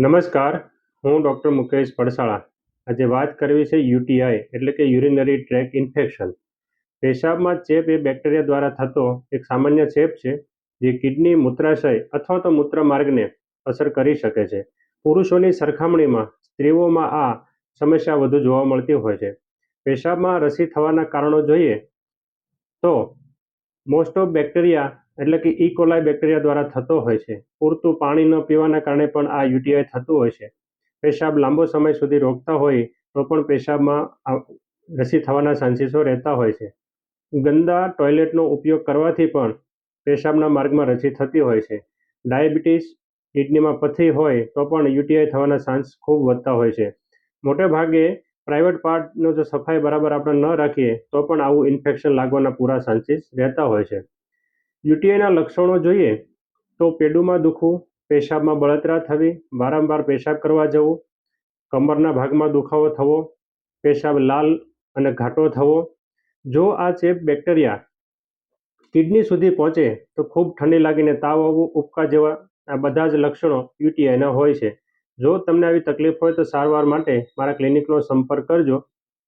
નમસ્કાર, હું ડૉક્ટર મુકેશ પડસાળા. આજે વાત કરવી છે યુટીઆઈ એટલે કે યુરિનરી ટ્રેક ઇન્ફેક્શન. પેશાબમાં ચેપ એ બેક્ટેરિયા દ્વારા થતો એક સામાન્ય ચેપ છે જે કિડની, મૂત્રાશય અથવા તો મૂત્રમાર્ગને અસર કરી શકે છે. પુરુષોની સરખામણીમાં સ્ત્રીઓમાં આ સમસ્યા વધુ જોવા મળતી હોય છે. પેશાબમાં રસી થવાના કારણો જોઈએ તો મોસ્ટ ઓફ બેક્ટેરિયા એટલે કે ઈ કોલાઈ બેક્ટેરિયા દ્વારા થતો હોય છે. પૂરતું પાણી ન પીવાના કારણે પણ આ યુટીઆઈ થતું હોય છે. પેશાબ લાંબો સમય સુધી રોકતા હોય તો પણ પેશાબમાં રસી થવાના ચાન્સીસો રહેતા હોય છે. ગંદા ટોયલેટનો ઉપયોગ કરવાથી પણ પેશાબના માર્ગમાં રસી થતી હોય છે. ડાયાબિટીસ, કિડનીમાં પથરી હોય તો પણ યુટીઆઈ થવાના ચાન્સ ખૂબ વધતા હોય છે. મોટે ભાગે પ્રાઇવેટ પાર્ટનો જો સફાઈ બરાબર આપણે ન રાખીએ તો પણ આવું ઇન્ફેક્શન લાગવાના પૂરા ચાન્સીસ રહેતા હોય છે. યુટીઆઈના લક્ષણો જોઈએ તો પેડુમાં દુખવું, પેશાબમાં બળતરા થવી, વારંવાર પેશાબ કરવા જવું, કમરના ભાગમાં દુખાવો થવો, પેશાબ લાલ અને ઘાટો થવો. જો આ ચેપ બેક્ટેરિયા કિડની સુધી પહોંચે તો ખૂબ ઠંડી લાગીને તાવ આવવું, ઉબકા જેવા આ બધા જ લક્ષણો યુટીઆઈના હોય છે. જો તમને આવી તકલીફ હોય તો સારવાર માટે મારા ક્લિનિકનો સંપર્ક કરજો.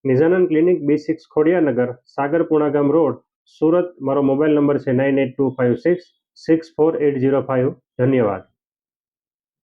નિજાનંદ ક્લિનિક, B6, ખોડિયાનગર, સાગરપુણા ગામ રોડ, સુરત. મારો મોબાઈલ નંબર છે 9825664805. ધન્યવાદ.